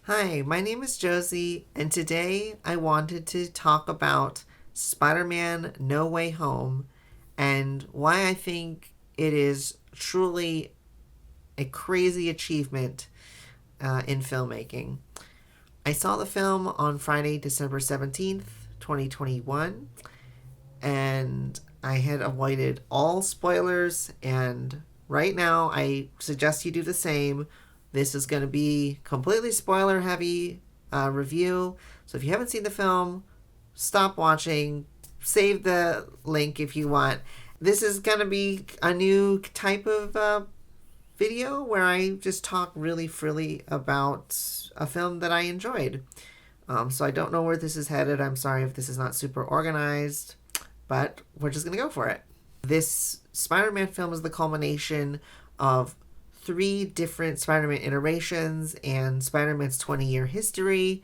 Hi, my name is Josie, and today I wanted to talk about Spider-Man No Way Home and why I think it is truly a crazy achievement in filmmaking. I saw the film on Friday, December 17th, 2021, and I had avoided all spoilers, and right now I suggest you do the same. This is going to be completely spoiler heavy review. So if you haven't seen the film, stop watching. Save the link if you want. This is going to be a new type of video where I just talk really freely about a film that I enjoyed. So I don't know where this is headed. I'm sorry if this is not super organized, but we're just going to go for it. This Spider-Man film is the culmination of three different Spider-Man iterations and Spider-Man's 20-year history.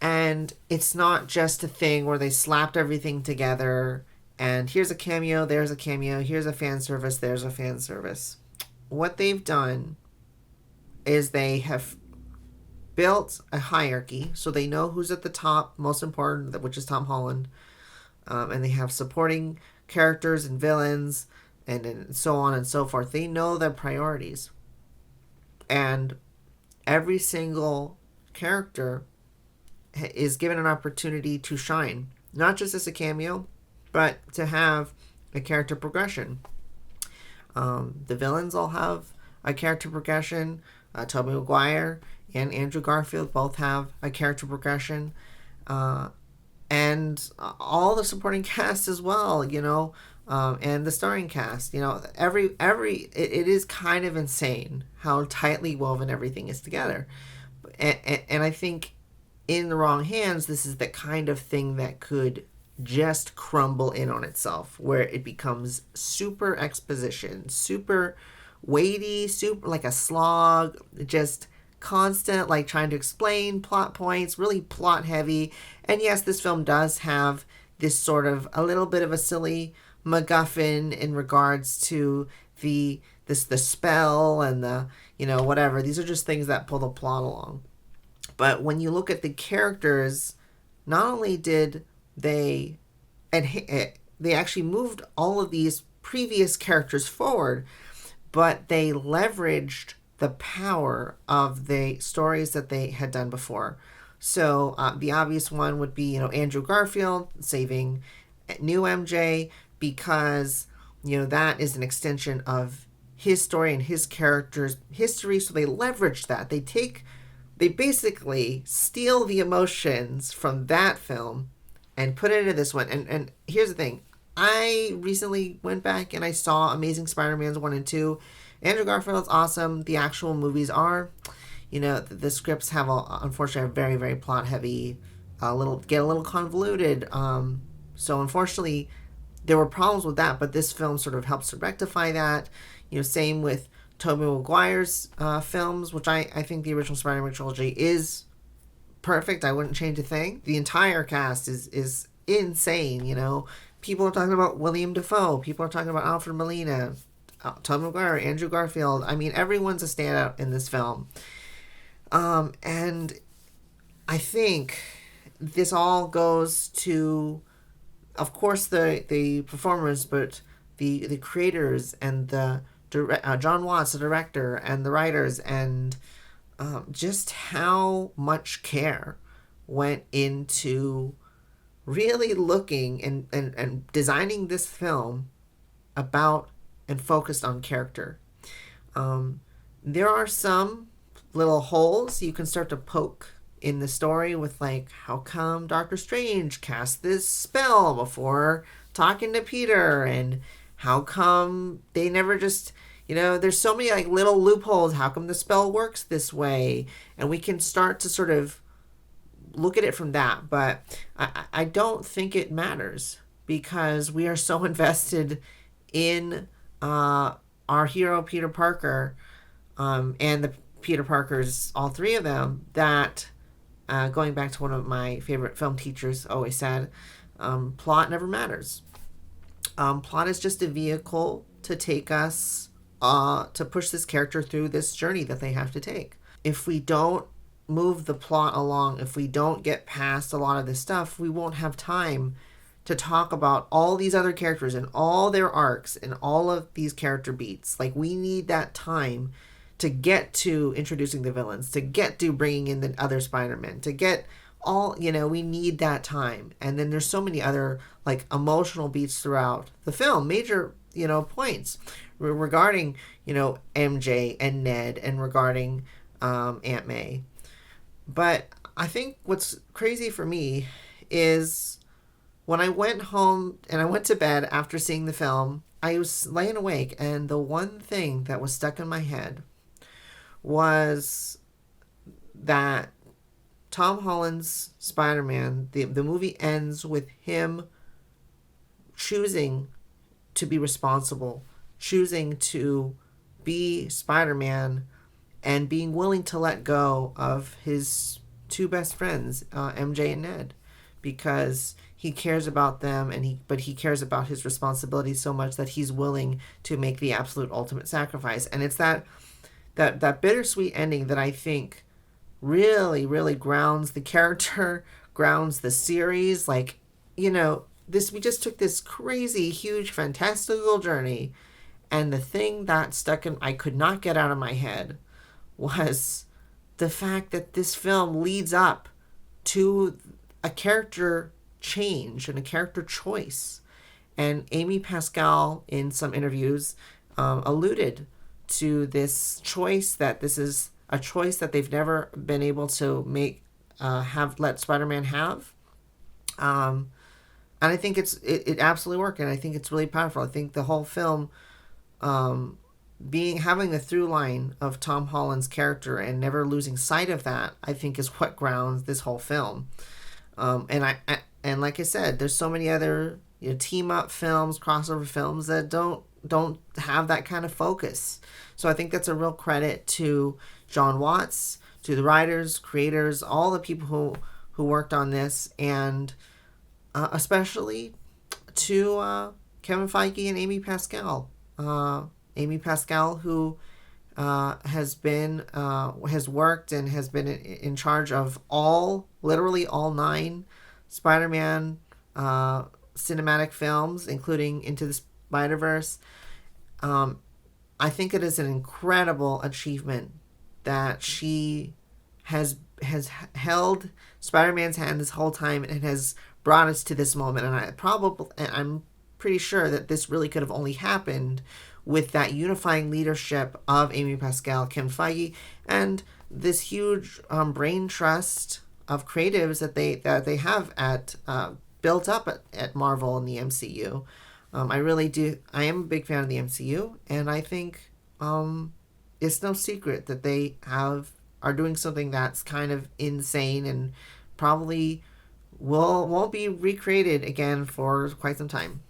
And it's not just a thing where they slapped everything together and here's a cameo, there's a cameo, here's a fan service, there's a fan service. What they've done is they have built a hierarchy so they know who's at the top, most important, which is Tom Holland. And they have supporting characters and villains and so on and so forth. They know their priorities. And every single character is given an opportunity to shine, not just as a cameo, but to have a character progression. The villains all have a character progression. Tobey Maguire and Andrew Garfield both have a character progression. And all the supporting cast as well, and the starring cast, it is kind of insane how tightly woven everything is together. And I think in the wrong hands, this is the kind of thing that could just crumble in on itself, where it becomes super exposition, super weighty, super like a slog, just constant, like trying to explain plot points, really plot heavy. And yes, this film does have this sort of a little bit of a silly MacGuffin in regards to the spell and the whatever. These are just things that pull the plot along. But when you look at the characters, not only did they they actually moved all of these previous characters forward, but they leveraged the power of the stories that they had done before. So the obvious one would be, Andrew Garfield saving new MJ because, that is an extension of his story and his character's history. So they leverage that. They basically steal the emotions from that film and put it into this one. And here's the thing. I recently went back and I saw Amazing Spider-Man's 1 and 2. Andrew Garfield's awesome. The actual movies are, the scripts have, unfortunately, are very, very plot heavy, get a little convoluted. So unfortunately, there were problems with that, but this film sort of helps to rectify that. Same with Tobey Maguire's films, which I think the original Spider-Man trilogy is perfect. I wouldn't change a thing. The entire cast is insane. People are talking about William Dafoe. People are talking about Alfred Molina, Tom Maguire, Andrew Garfield. I mean, everyone's a standout in this film. And I think this all goes to, of course, the performers, but the creators and the John Watts, the director, and the writers, and just how much care went into really looking and designing this film about and focused on character. There are some little holes you can start to poke in the story with, like, how come Doctor Strange cast this spell before talking to Peter, and how come they never just, there's so many like little loopholes. How come the spell works this way? And we can start to sort of look at it from that. But I don't think it matters because we are so invested in our hero Peter Parker, and the Peter Parkers, all three of them, that going back to one of my favorite film teachers always said, plot never matters. Plot is just a vehicle to take us to push this character through this journey that they have to take. If we don't move the plot along, if we don't get past a lot of this stuff, we won't have time to talk about all these other characters and all their arcs and all of these character beats. Like, we need that time to get to introducing the villains, to get to bringing in the other Spider-Man, to get all, we need that time. And then there's so many other, like, emotional beats throughout the film, major, points regarding, MJ and Ned, and regarding Aunt May. But I think what's crazy for me is when I went home and I went to bed after seeing the film, I was laying awake, and the one thing that was stuck in my head was that Tom Holland's Spider-Man, the movie ends with him choosing to be responsible, choosing to be Spider-Man, and being willing to let go of his two best friends, MJ and Ned, because he cares about them, but he cares about his responsibility so much that he's willing to make the absolute ultimate sacrifice. And it's that bittersweet ending that I think really, really grounds the character, grounds the series. Like, we just took this crazy, huge, fantastical journey, and the thing that I could not get out of my head was the fact that this film leads up to a character change and a character choice. And Amy Pascal, in some interviews, alluded to this choice, that this is a choice that they've never been able to make, let Spider-Man have. And I think it absolutely worked, and I think it's really powerful. I think the whole film, having the through line of Tom Holland's character and never losing sight of that, I think is what grounds this whole film. And like I said, there's so many other team up films, crossover films that don't have that kind of focus. So I think that's a real credit to John Watts, to the writers, creators, all the people who worked on this, and especially to Kevin Feige and Amy Pascal. Amy Pascal, who has worked and has been in charge of literally all 9 Spider-Man cinematic films, including Into the Spider-Verse. I think it is an incredible achievement that she has held Spider-Man's hand this whole time and has brought us to this moment. And I'm pretty sure that this really could have only happened with that unifying leadership of Amy Pascal, Kevin Feige, and this huge brain trust of creatives that they have built up at Marvel and the MCU. I really do. I am a big fan of the MCU, and I think it's no secret that they are doing something that's kind of insane and probably won't be recreated again for quite some time.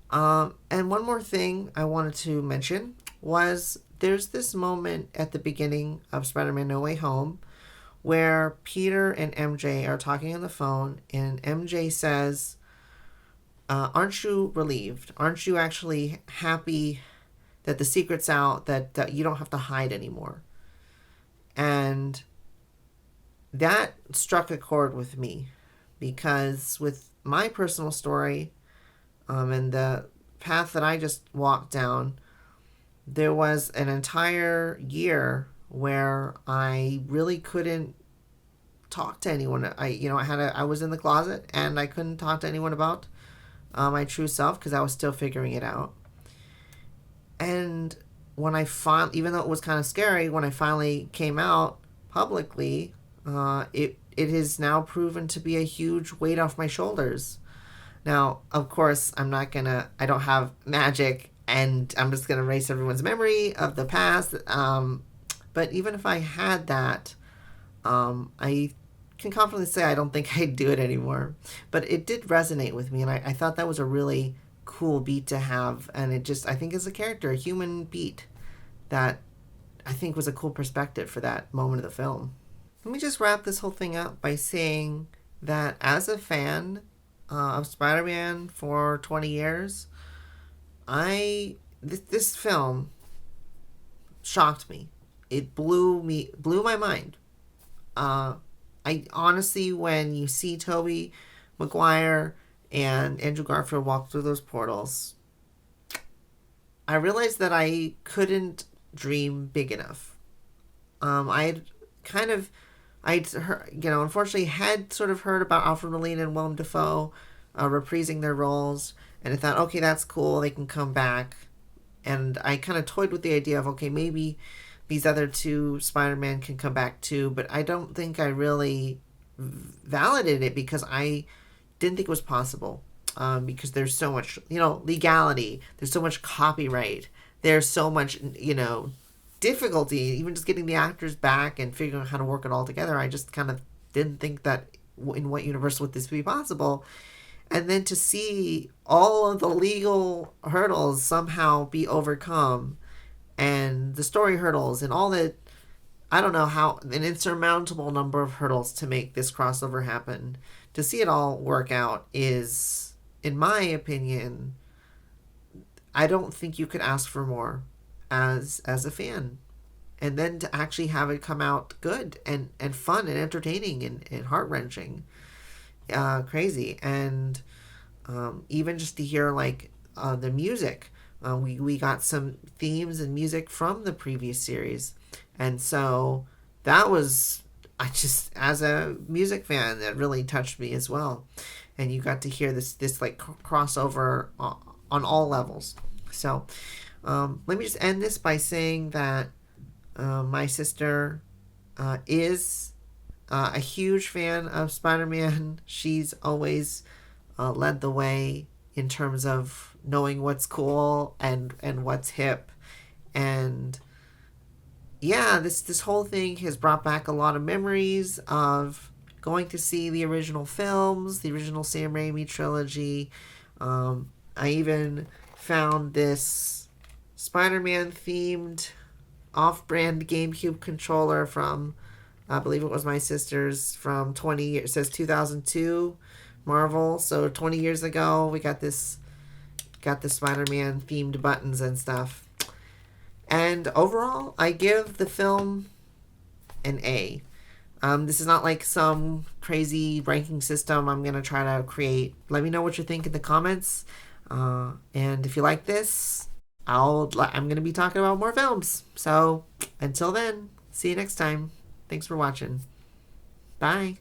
And one more thing I wanted to mention was there's this moment at the beginning of Spider-Man No Way Home where Peter and MJ are talking on the phone, and MJ says, aren't you relieved? Aren't you actually happy that the secret's out, that you don't have to hide anymore? And that struck a chord with me, because with my personal story, and the path that I just walked down, there was an entire year where I really couldn't talk to anyone. I was in the closet and I couldn't talk to anyone about my true self because I was still figuring it out. And when even though it was kind of scary, when I finally came out publicly, it has now proven to be a huge weight off my shoulders. Now, of course, I don't have magic, and I'm just going to erase everyone's memory of the past. But even if I had that, I can confidently say I don't think I'd do it anymore. But it did resonate with me, and I thought that was a really cool beat to have. And I think as a character, a human beat that I think was a cool perspective for that moment of the film. Let me just wrap this whole thing up by saying that as a fan of Spider-Man for 20 years, this film shocked me. It blew my mind. I honestly, when you see Tobey Maguire and Andrew Garfield walk through those portals, I realized that I couldn't dream big enough. I'd kind of, I'd heard, unfortunately had sort of heard about Alfred Molina and Willem Dafoe reprising their roles, and I thought, okay, that's cool, they can come back. And I kind of toyed with the idea of, okay, maybe these other two Spider-Man can come back too, but I don't think I really validated it because I didn't think it was possible. Because there's so much, legality. There's so much copyright. There's so much, difficulty, even just getting the actors back and figuring out how to work it all together. I just kind of didn't think that in what universe would this be possible. And then to see all of the legal hurdles somehow be overcome and the story hurdles and all the, I don't know how, an insurmountable number of hurdles to make this crossover happen. To see it all work out is, in my opinion, I don't think you could ask for more as a fan. And then to actually have it come out good and fun and entertaining and heart wrenching, crazy. And even just to hear like the music, we got some themes and music from the previous series, and so that was, I just, as a music fan, that really touched me as well. And you got to hear this like crossover on all levels. So let me just end this by saying that my sister is a huge fan of Spider-Man. She's always led the way in terms of knowing what's cool and what's hip. And yeah, this whole thing has brought back a lot of memories of going to see the original films, the original Sam Raimi trilogy. I even found this Spider-Man themed off-brand GameCube controller from, I believe it was my sister's, from 20 years, it says 2002 Marvel. So 20 years ago, we got this Spider-Man themed buttons and stuff. And overall, I give the film an A. This is not like some crazy ranking system I'm going to try to create. Let me know what you think in the comments. And if you like this, I'm going to be talking about more films. So until then, see you next time. Thanks for watching. Bye.